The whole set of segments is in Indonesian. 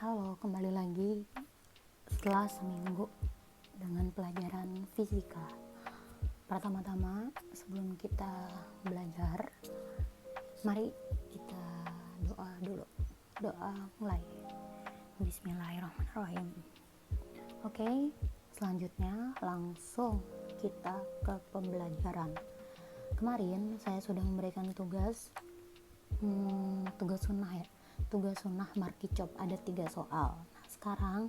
Halo, kembali lagi setelah seminggu dengan pelajaran fisika. Pertama-tama, sebelum kita belajar, mari kita doa dulu. Doa mulai. Bismillahirrahmanirrahim. Oke, selanjutnya langsung kita ke pembelajaran. Kemarin saya sudah memberikan tugas sunnah markicop, ada 3 soal. Nah, sekarang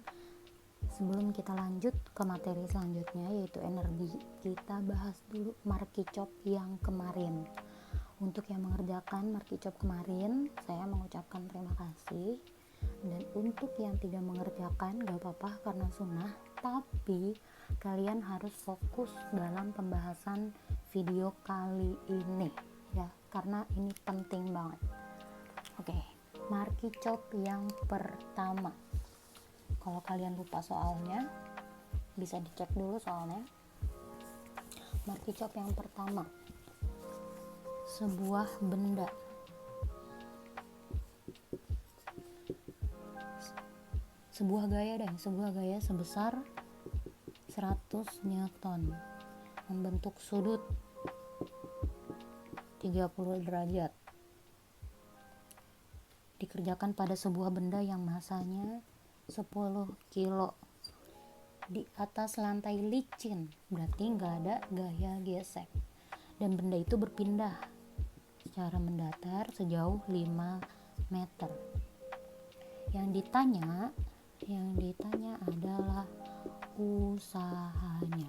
sebelum kita lanjut ke materi selanjutnya yaitu energi, kita bahas dulu markicop yang kemarin. Untuk yang mengerjakan markicop kemarin, saya mengucapkan terima kasih. Dan untuk yang tidak mengerjakan, gak apa-apa karena sunnah, tapi kalian harus fokus dalam pembahasan video kali ini ya, karena ini penting banget. Oke, markicop yang pertama. Kalau kalian lupa soalnya, bisa dicek dulu soalnya. Markicop yang pertama. Sebuah benda. Sebuah gaya sebesar 100 Newton membentuk sudut 30 derajat. Dikerjakan pada sebuah benda yang masanya 10 kilo di atas lantai licin, berarti nggak ada gaya gesek, dan benda itu berpindah secara mendatar sejauh 5 meter. Yang ditanya adalah usahanya.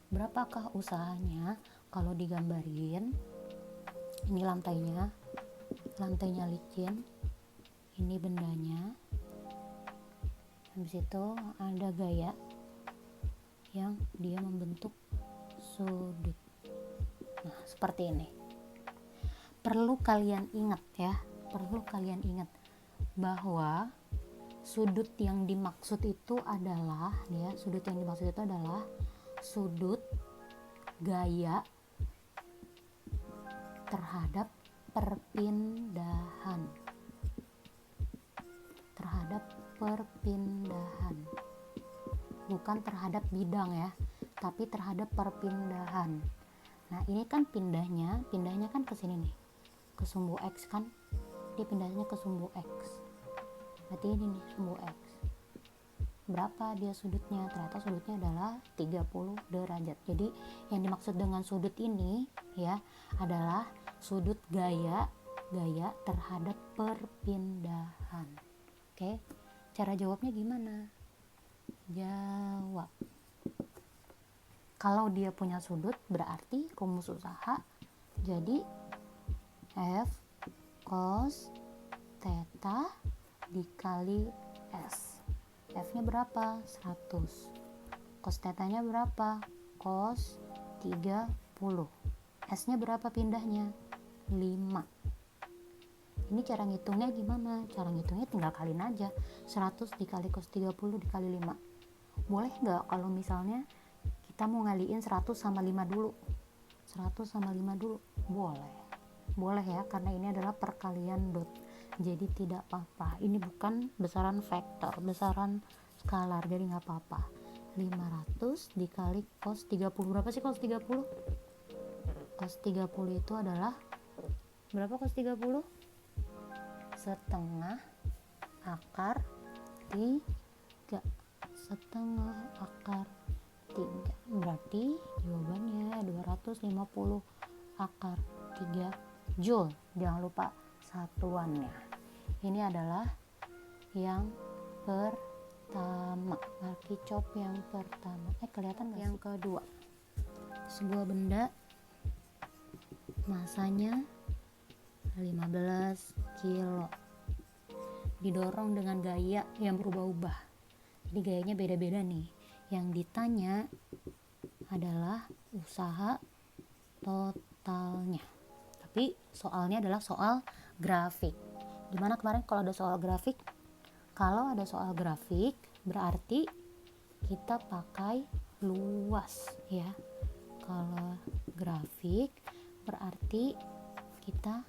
Berapakah usahanya? Kalau digambarin, ini lantainya licin, ini bendanya, habis itu ada gaya yang dia membentuk sudut. Nah, seperti ini. Perlu kalian ingat bahwa sudut yang dimaksud itu adalah sudut gaya terhadap perpindahan, bukan terhadap bidang ya, tapi terhadap perpindahan. Nah, ini kan pindahnya kan ke sini nih, ke sumbu X kan, dia pindahnya ke sumbu X, berarti ini nih sumbu X. Berapa dia sudutnya? Ternyata sudutnya adalah 30 derajat. Jadi yang dimaksud dengan sudut ini ya adalah sudut gaya terhadap perpindahan. Oke, cara jawabnya gimana? Jawab. Kalau dia punya sudut, berarti rumus usaha jadi F cos theta dikali S. F-nya berapa? 100. Cos theta-nya berapa? Cos 30. S-nya berapa pindahnya? 5. Ini cara ngitungnya gimana? Cara ngitungnya tinggal kaliin aja. 100 dikali cos 30 dikali 5. Boleh nggak kalau misalnya kita mau ngaliin 100 sama 5 dulu? 100 sama 5 dulu? Boleh ya, karena ini adalah perkalian dot. Jadi tidak apa-apa. Ini bukan besaran vektor, besaran skalar, jadi nggak apa-apa. 500 dikali cos 30. Berapa sih cos 30? Cos 30 itu adalah berapa cos 30? Setengah akar 3. Setengah akar 3. Berarti jawabannya 250 akar 3 Joule. Jangan lupa satuannya. Ini adalah yang pertama, markicop yang pertama. Kelihatan gak? Yang kedua, sebuah benda masanya 15 kilo didorong dengan gaya yang berubah-ubah. Jadi gayanya beda-beda nih. Yang ditanya adalah usaha totalnya. Tapi soalnya adalah soal grafik. Dimana kemarin kalau ada soal grafik, berarti kita pakai luas ya. Kalau grafik berarti kita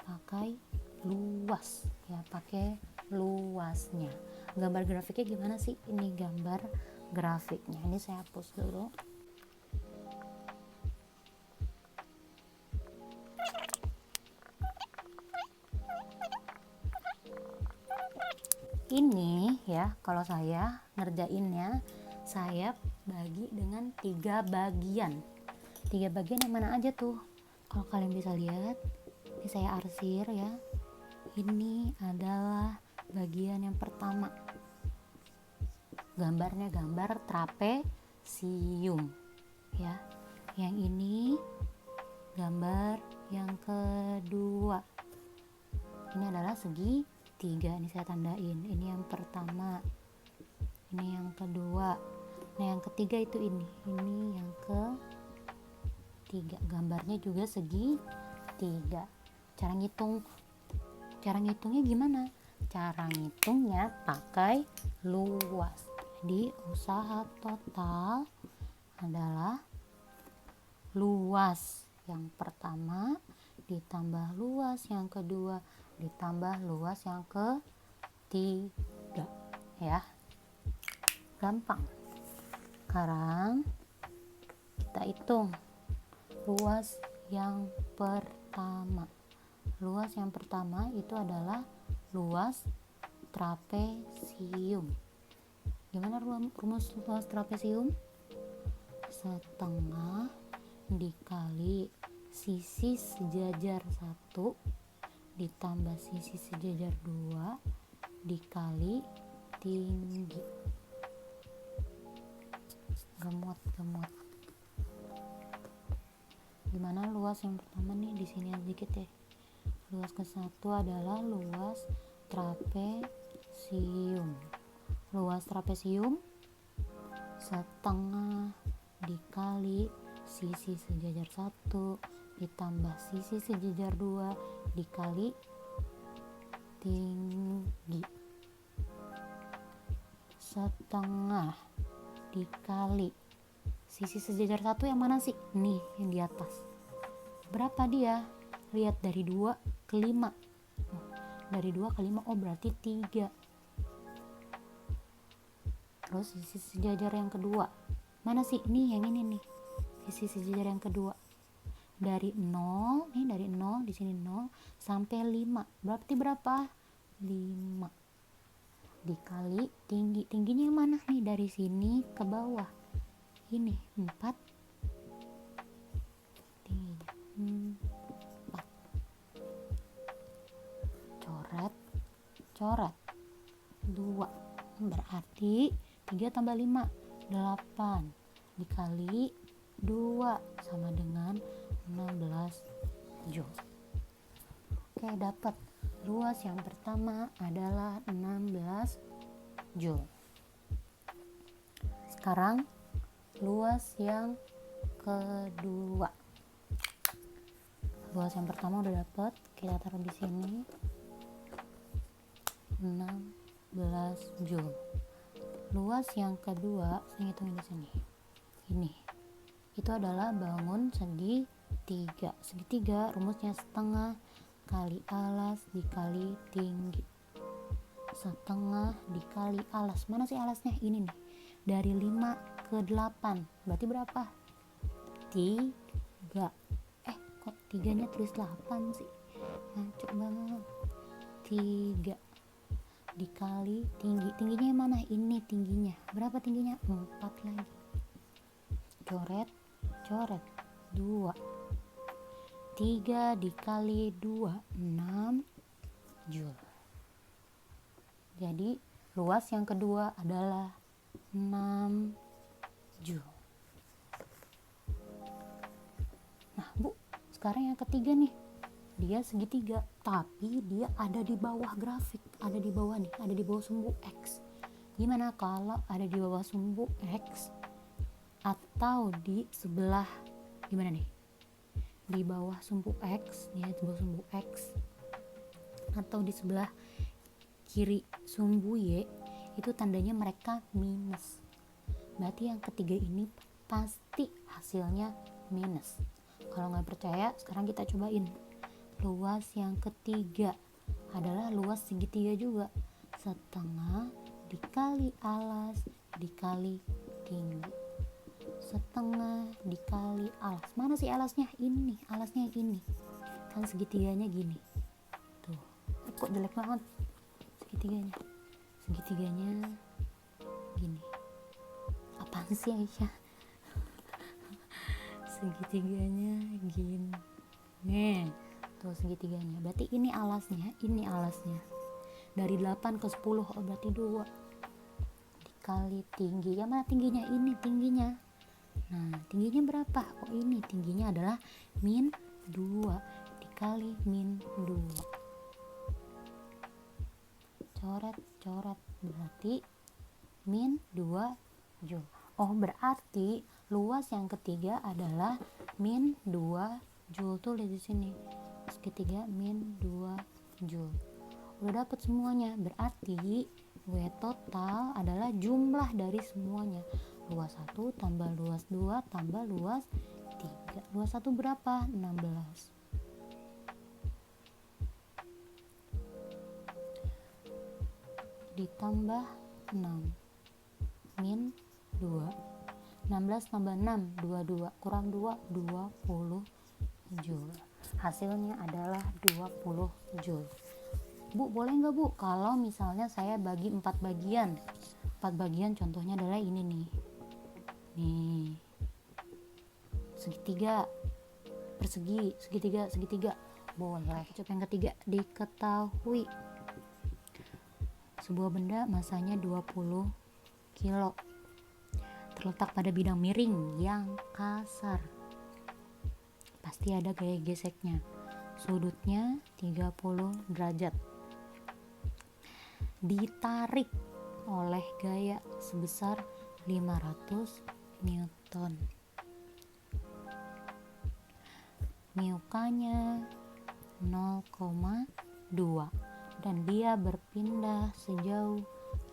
pakai luas ya, pakai luasnya. Gambar grafiknya gimana sih? Ini gambar grafiknya. Ini saya hapus dulu. Ini ya, kalau saya ngerjainnya, saya bagi dengan 3 bagian. 3 bagian yang mana aja tuh? Kalau kalian bisa lihat, ini saya arsir ya. Ini adalah bagian yang pertama. Gambarnya gambar trapesium ya. Yang ini gambar yang kedua. Ini adalah segitiga. Ini saya tandain. Ini yang pertama. Ini yang kedua. Nah, yang ketiga itu ini. Ini yang ketiga. Gambarnya juga segitiga. Cara ngitungnya gimana? Cara ngitungnya pakai luas. Jadi usaha total adalah luas yang pertama ditambah luas yang kedua ditambah luas yang ketiga ya. Gampang. Sekarang kita hitung luas yang pertama. Luas yang pertama itu adalah luas trapesium. Gimana rumus luas trapesium? Setengah dikali sisi sejajar 1 ditambah sisi sejajar 2 dikali tinggi. Gemot. Gimana luas yang pertama nih? Di sini sedikit ya. Luas ke-1 adalah luas trapesium. Luas trapesium setengah dikali sisi sejajar 1 ditambah sisi sejajar 2 dikali tinggi. Setengah dikali sisi sejajar 1 yang mana sih? Nih, yang di atas. Berapa dia? Lihat dari 2 ke 5. Dari 2 ke 5, oh berarti 3. Terus sisi sejajar yang kedua. Mana sih? Nih, yang ini nih. Sisi sejajar yang kedua. Dari 0, nih dari 0, di sini 0 sampai 5. Berarti berapa? 5. Dikali tinggi. Tingginya yang mana nih? Dari sini ke bawah. Ini 4. Tingginya 4. Coret 2. Berarti 3 tambah 5 8 dikali 2 sama dengan 16 joule. Oke, dapat luas yang pertama adalah 16 joule. Sekarang luas yang kedua. Luas yang pertama udah dapat, kita taruh di sini 16 joule. Luas yang kedua, saya hitungin di sini. Ini. Itu adalah bangun segitiga. Segitiga rumusnya setengah kali alas dikali tinggi. Setengah dikali alas. Mana sih alasnya? Ini nih. Dari 5 ke 8. Berarti berapa? 3. Kok 3-nya tulis 8 sih? Ngaco banget. 3 dikali tinggi. Tingginya yang mana? Ini tingginya. Berapa tingginya? 4 lagi. Coret 2. 3 dikali 2 6 joule. Jadi luas yang kedua adalah 6 joule. Nah Bu, sekarang yang ketiga nih, dia segitiga tapi dia ada di bawah grafik, ada di bawah nih, ada di bawah sumbu X. Gimana kalau ada di bawah sumbu X atau di sebelah, gimana nih, di bawah sumbu X, ya di bawah sumbu X atau di sebelah kiri sumbu Y, itu tandanya mereka minus. Berarti yang ketiga ini pasti hasilnya minus. Kalau nggak percaya, sekarang kita cobain. Luas yang ketiga adalah luas segitiga juga. Setengah dikali alas dikali tinggi. Setengah dikali alas. Mana sih alasnya? Ini, alasnya ini. Kan segitiganya gini. Tuh, kok jelek banget segitiganya. Segitiganya gini. Apaan sih Aisyah? Segitiganya gini. Nih, tuh segitiganya. Berarti ini alasnya, ini alasnya. Dari 8 ke 10, oh berarti 2. Dikali tinggi. Yang mana tingginya? Ini tingginya. Nah, tingginya berapa? Oh ini tingginya adalah min 2 dikali min 2. Coret berarti min 2 Joule. Oh berarti luas yang ketiga adalah min 2 Joule. Tuh lihat di sini. Ketiga min 2 Joule. Udah dapat semuanya. Berarti W total adalah jumlah dari semuanya. Luas 1 tambah luas 2 tambah luas 3. Luas 1 berapa? 16. Ditambah 6 min 2. 16 tambah 6 22 kurang 2 20 Joule. Hasilnya adalah 20 Joule. Bu, boleh nggak Bu kalau misalnya saya bagi 4 bagian? 4 bagian contohnya adalah ini nih. Nih. Segitiga. Persegi, segitiga. Boleh. Coba yang ketiga, diketahui sebuah benda masanya 20 kilo terletak pada bidang miring yang kasar. Pasti ada gaya geseknya. Sudutnya 30 derajat. Ditarik oleh gaya sebesar 500 Newton. Miukanya 0,2 dan dia berpindah sejauh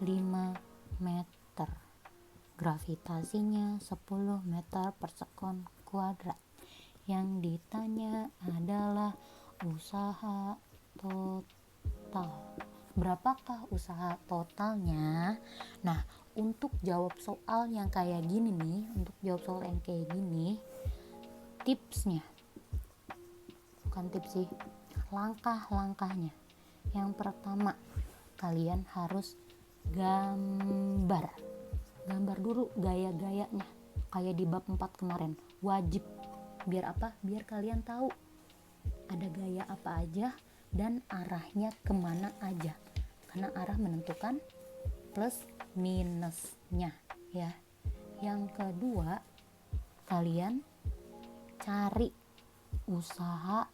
5 meter. Gravitasinya 10 meter per sekon kuadrat. Yang ditanya adalah usaha total. Berapakah usaha totalnya? Nah, untuk jawab soal yang kayak gini nih, tipsnya, bukan tips sih, langkah-langkahnya. Yang pertama, kalian harus gambar dulu gaya-gayanya, kayak di bab 4 kemarin, wajib. Biar apa? Biar kalian tahu ada gaya apa aja dan arahnya kemana aja, karena arah menentukan plus minusnya ya. Yang kedua, kalian cari usaha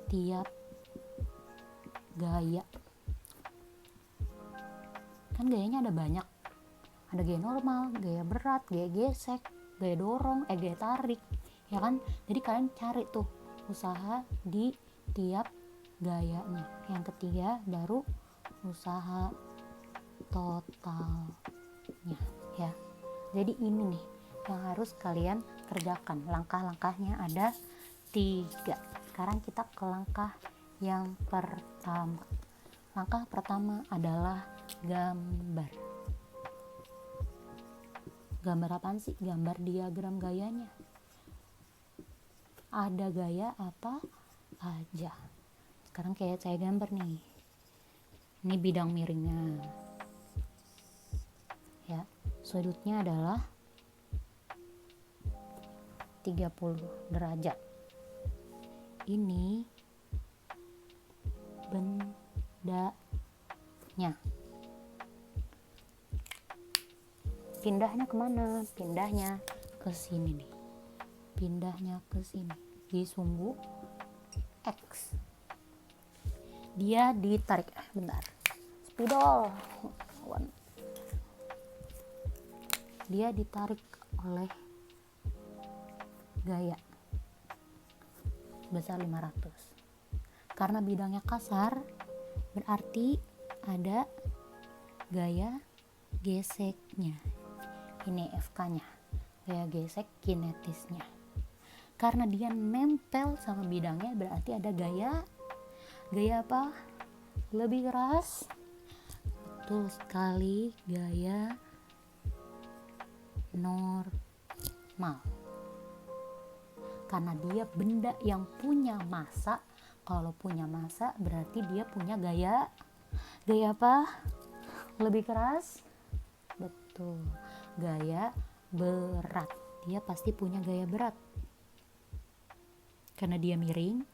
tiap gaya. Kan gayanya ada banyak, ada gaya normal, gaya berat, gaya gesek, gaya dorong, gaya tarik, ya kan? Jadi kalian cari tuh usaha di tiap gayanya. Yang ketiga baru usaha totalnya ya. Jadi ini nih yang harus kalian kerjakan. Langkah-langkahnya ada 3. Sekarang kita ke langkah yang pertama. Langkah pertama adalah gambar. Gambar apaan sih? Gambar diagram gayanya. Ada gaya apa aja. Sekarang kayak saya gambar nih. Ini bidang miringnya. Ya, sudutnya adalah 30 derajat. Ini bendanya. Pindahnya kemana? Pindahnya ke sini nih. Pindahnya ke sini di sumbu X. Dia ditarik. Bentar. Spidol. Dia ditarik oleh gaya besar 500. Karena bidangnya kasar, berarti ada gaya geseknya. Ini FK-nya, gaya gesek kinetisnya. Karena dia nempel sama bidangnya, berarti ada gaya apa? Lebih keras. betul sekali, gaya normal. Karena dia benda yang punya massa. Kalau punya massa berarti dia punya gaya apa? Lebih keras? Betul, gaya berat. Dia pasti punya gaya berat. Karena dia miring,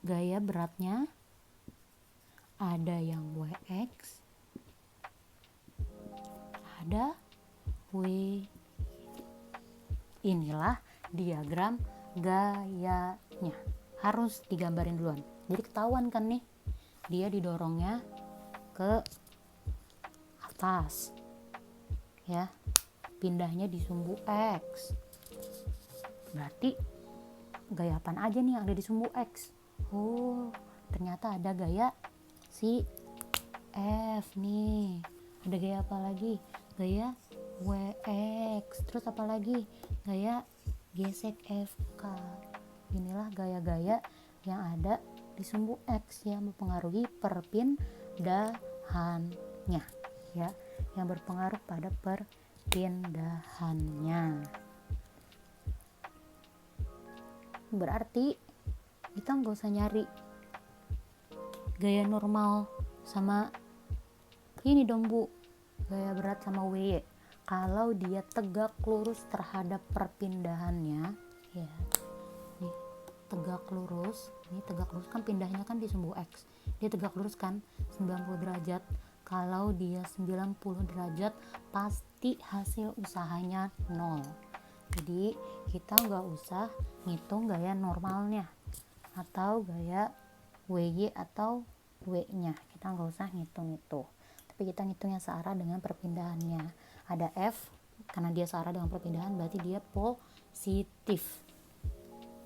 gaya beratnya ada yang Wx, ada W. Inilah diagram gayanya. Harus digambarin duluan. Jadi ketahuan kan nih, dia didorongnya ke atas. Ya, pindahnya di sumbu X. Berarti gaya apa aja nih yang ada di sumbu X? Oh, ternyata ada gaya si F nih. Ada gaya apa lagi? Gaya WX. Terus apa lagi? Gaya gesek FK. Inilah gaya-gaya yang ada di sumbu X yang mempengaruhi perpindahannya, ya, yang berpengaruh pada perpindahannya. Berarti kita nggak usah nyari gaya normal sama ini dong Bu, gaya berat sama WY. Kalau dia tegak lurus terhadap perpindahannya, ya, nih tegak lurus, ini tegak lurus kan pindahnya kan di sumbu X, dia tegak lurus kan 90 derajat. Kalau dia 90 derajat pasti hasil usahanya 0. Jadi kita nggak usah ngitung gaya normalnya atau gaya WY atau W nya, kita nggak usah ngitung itu, tapi kita ngitungnya searah dengan perpindahannya. Ada F, karena dia searah dengan perpindahan berarti dia positif.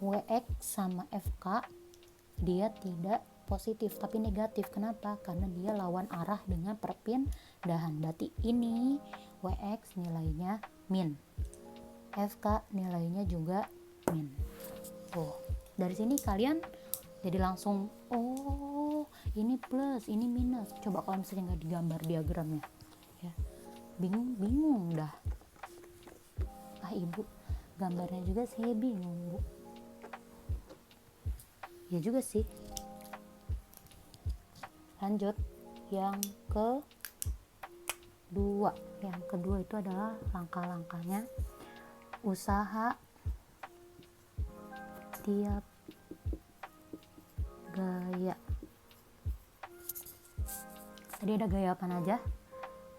WX sama FK dia tidak positif tapi negatif. Kenapa? Karena dia lawan arah dengan perpindahan. Berarti ini WX nilainya min, FK nilainya juga min. Tuh, dari sini kalian jadi langsung, oh ini plus, ini minus. Coba kalau misalnya nggak digambar diagramnya, ya bingung dah. Ibu gambarnya juga saya bingung Bu. Ya juga sih. Lanjut yang kedua. Yang kedua itu adalah langkah-langkahnya usaha tiap gaya. Tadi ada gaya apa aja?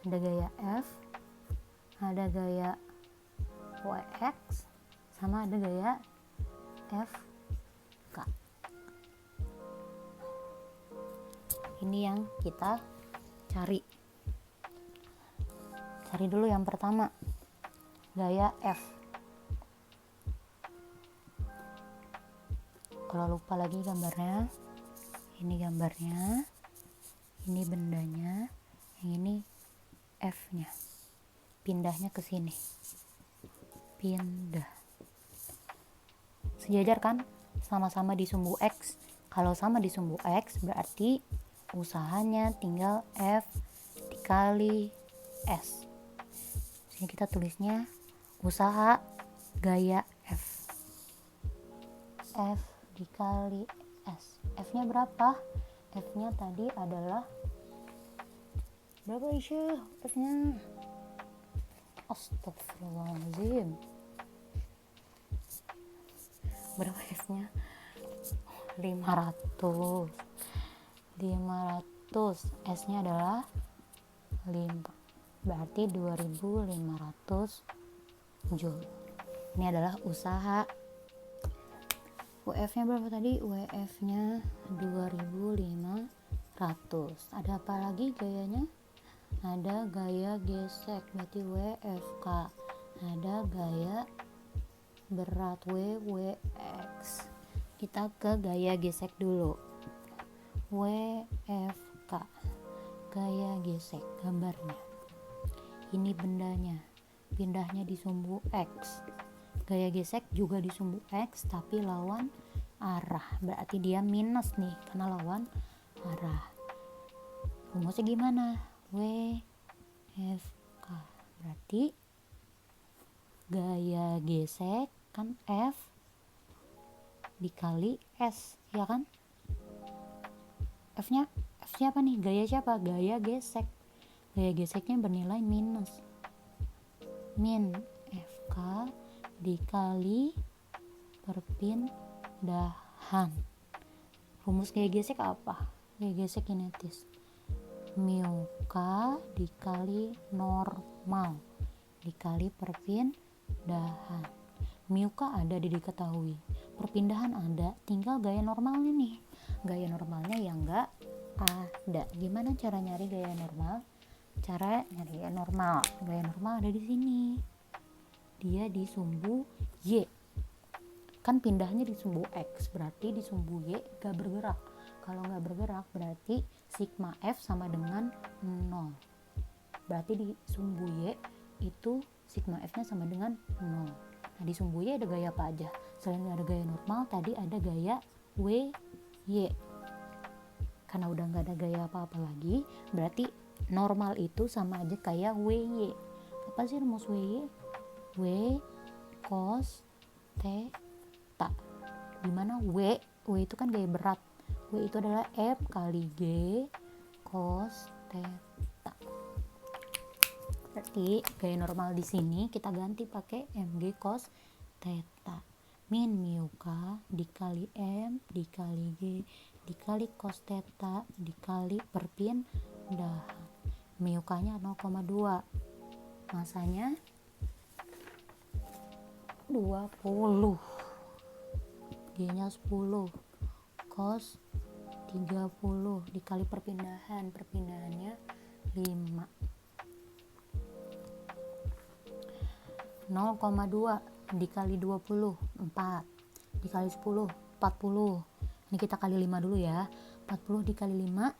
Ada gaya F, ada gaya WX, sama ada gaya FK. Ini yang kita cari. Cari dulu yang pertama, gaya F. Kalau lupa lagi gambarnya, ini gambarnya, ini bendanya, yang ini F-nya. Pindahnya ke sini. Pindah. Sejajar kan? Sama-sama di sumbu X. Kalau sama di sumbu X berarti usahanya tinggal F dikali S. Sini kita tulisnya usaha gaya F. F dikali S. F-nya berapa? F-nya tadi adalah berapa Isya? F-nya astagfirullahaladzim, berapa F-nya? 500. S-nya adalah 5, berarti 2500 Joule. Ini adalah usaha. WF-nya berapa tadi? WF-nya 2500. Ada apa lagi gayanya? Ada gaya gesek, berarti WFK. Ada gaya berat, WX. Kita ke gaya gesek dulu. WFK, gaya gesek, gambarnya. Ini bendanya, pindahnya di sumbu X. Gaya gesek juga di sumbu X tapi lawan arah, berarti dia minus nih karena lawan arah. rumusnya gimana? WFK. Berarti gaya gesek kan F dikali S, ya kan? F-nya apa nih? Gaya siapa? Gaya gesek. Gaya geseknya bernilai minus. Min FK dikali perpindahan. Rumus gaya gesek apa? Gaya gesek kinetis. Mu K dikali normal dikali perpindahan. Mu K ada diketahui. Perpindahan ada, tinggal gaya normalnya nih. Gaya normalnya yang enggak ada. Gimana cara nyari gaya normal? Cara nyari gaya normal. Gaya normal ada di sini. Dia di sumbu Y. Kan pindahnya di sumbu X, berarti di sumbu Y gak bergerak. Kalau gak bergerak berarti sigma F sama dengan 0. Berarti di sumbu Y itu sigma F nya sama dengan 0. Nah di sumbu Y ada gaya apa aja? Selain ada gaya normal, tadi ada gaya WY. Karena udah gak ada gaya apa-apa lagi, berarti normal itu sama aja kayak WY. Apa sih rumus WY? W cos theta. Dimana W itu kan gaya berat. W itu adalah F kali G cos theta. Berarti gaya normal di sini kita ganti pakai mg cos theta. Min mu K dikali M dikali G dikali cos theta dikali perpindahan. Mu K nya 0,2. Masanya 20. G nya 10. Cos 30 dikali perpindahan. Perpindahannya 5. 0,2 dikali 20 4 dikali 10 40. Ini kita kali 5 dulu ya. 40 dikali 5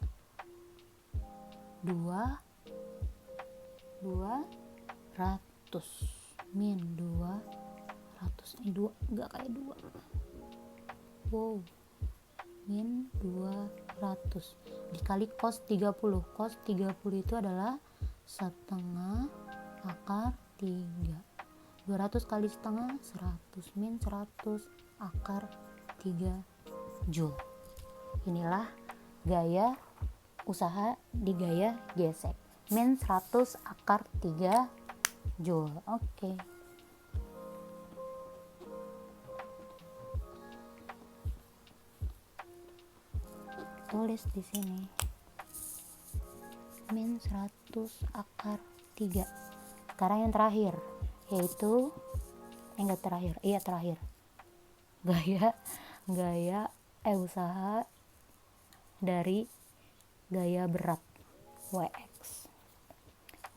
200 min 200. Ini 2 enggak kayak 2. Wow. Min 200 dikali cos 30. Cos 30 itu adalah setengah akar 3. 200 kali setengah 100 min 100 akar 3 Joule. Inilah gaya usaha di gaya gesek. Min 100 akar 3 Joule. Oke. Tulis di sini. Min 100 akar 3. Sekarang yang terakhir yaitu terakhir. Gaya usaha dari gaya berat Wx.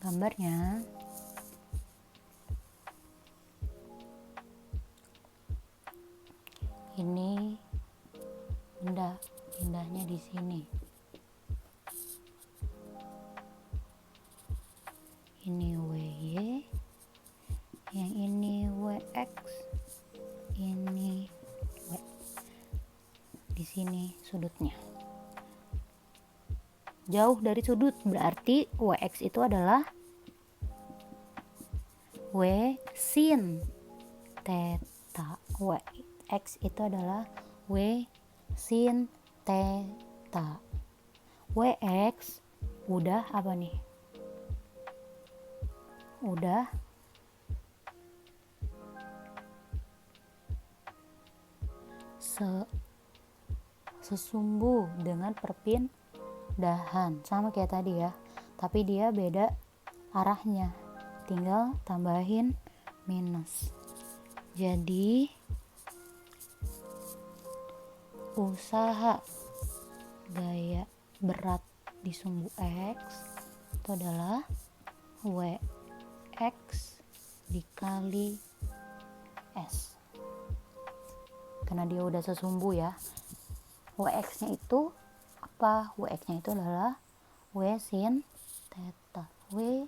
Gambarnya ini pindahnya di sini. Ini WY, yang ini WX, ini W. Di sini sudutnya. Jauh dari sudut berarti WX itu adalah W sin theta. WX itu adalah W sin theta. WX udah apa nih? Udah sesumbu dengan perpindahan, sama kayak tadi ya, tapi dia beda arahnya, tinggal tambahin minus. Jadi usaha gaya berat di sumbu X itu adalah WX dikali S, karena dia udah sesumbu ya. WX nya itu apa? WX nya itu adalah W sin theta. W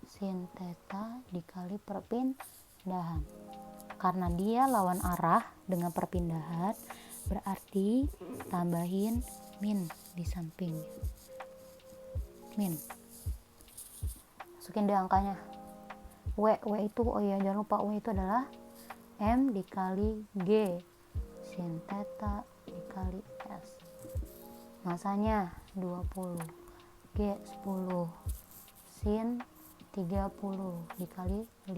sin theta dikali perpindahan. Karena dia lawan arah dengan perpindahan, berarti tambahin min di sampingnya. min. Masukin deh angkanya. W itu, oh iya jangan lupa, W itu adalah M dikali G sin theta dikali S. Masanya 20, G 10, sin 30 dikali 5.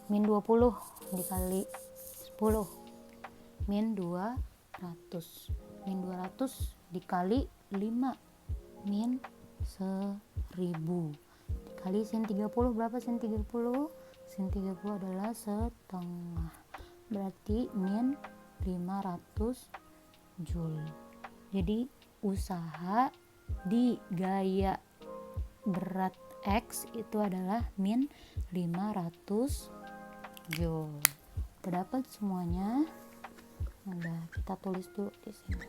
Min 20 dikali 10, min 200. Min 200 dikali 5, min 1000. Dikali sin 30, berapa sin 30? Sin 30 adalah setengah. Berarti min 500 Joule. Jadi usaha di gaya berat X itu adalah min 500 Joule. Udah dapat semuanya. Udah, kita tulis dulu di sini.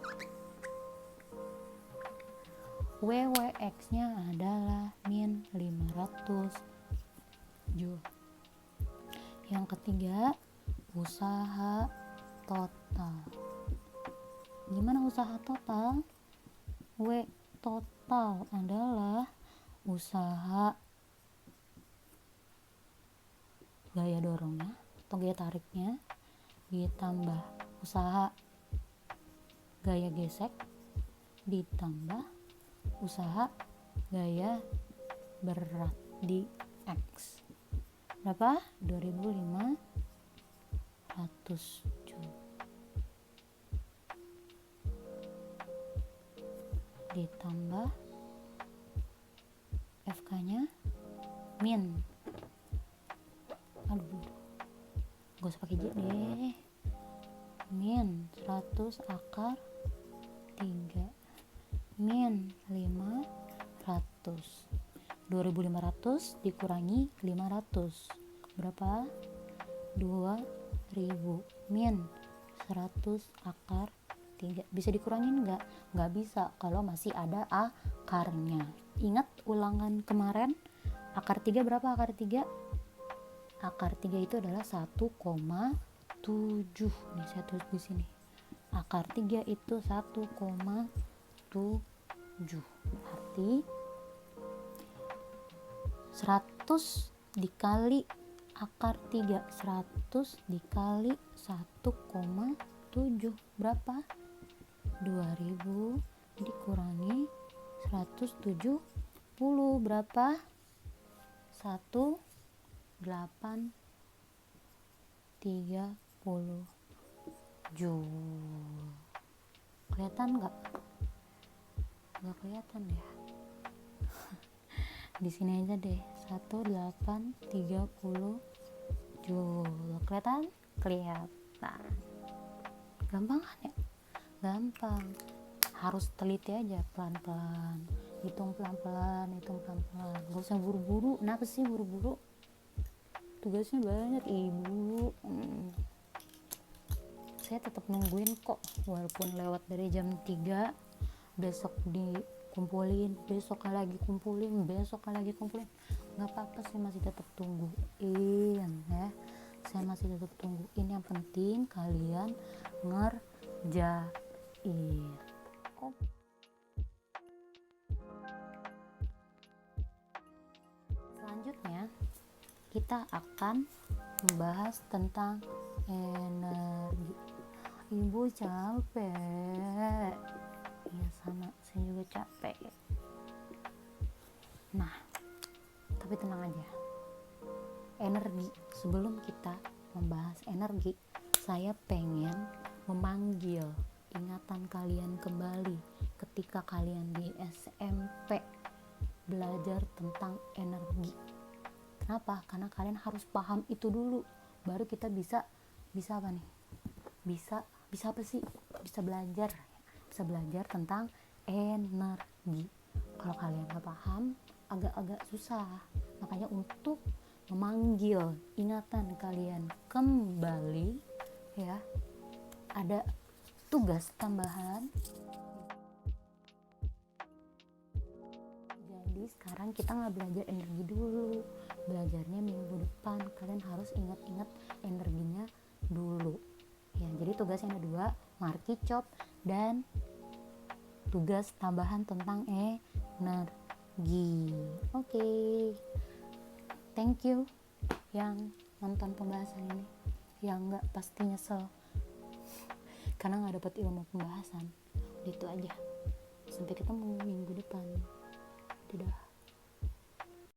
WWX-nya adalah min 500 Joule. Yang ketiga, usaha total. Gimana usaha total? W total adalah usaha gaya dorongnya atau gaya tariknya ditambah usaha gaya gesek ditambah usaha gaya berat di X. Berapa? 2500 Joule. Ditambah FK-nya min. Aduh, gak usah pakai J deh. Min 100 akar 3 min 500. 2500 dikurangi 500 berapa? 2000. Min 100 akar 3. Bisa dikurangin nggak? Nggak bisa kalau masih ada akarnya. Ingat ulangan kemarin, akar 3 berapa akar 3? Akar 3 itu adalah 1,7. Nih saya tulis di sini. Akar 3 itu 1,7. Berarti 100 dikali akar 3, 100 dikali 1,7 berapa? 2000 dikurangi 170 berapa? 1830 Joule. Kelihatan nggak? Nggak kelihatan ya. Di sini aja deh, 1830 Joule. Kelihatan? Kelihatan. Gampang kan ya? Gampang. Harus teliti aja, pelan-pelan. Hitung pelan-pelan. Gak usah buru-buru. Kenapa sih buru-buru? Tugasnya banyak, Ibu. Saya tetap nungguin kok, walaupun lewat dari jam 3. Besok dikumpulin, besok lagi kumpulin, nggak apa-apa, saya masih tetap tungguin ya. Saya masih tetap tungguin. Yang penting kalian ngerjain. Selanjutnya kita akan membahas tentang energi. Ibu capek. Ya sama, saya juga capek. Nah, tapi tenang aja. Energi, sebelum kita membahas energi, saya pengen memanggil ingatan kalian kembali ketika kalian di SMP belajar tentang energi. Kenapa? Karena kalian harus paham itu dulu, baru kita bisa apa nih? Bisa apa sih? Bisa belajar tentang energi. Kalau kalian gak paham, agak-agak susah. Makanya untuk memanggil ingatan kalian kembali ya, ada tugas tambahan. Jadi sekarang kita nggak belajar energi dulu, belajarnya minggu depan. Kalian harus ingat-ingat energinya dulu ya. Jadi tugasnya ada 2, marki chop dan tugas tambahan tentang energi. Oke. Thank you yang nonton pembahasan ini. Yang nggak pasti nyesel karena nggak dapet ilmu pembahasan. Itu aja. Sampai ketemu minggu depan. Dadah.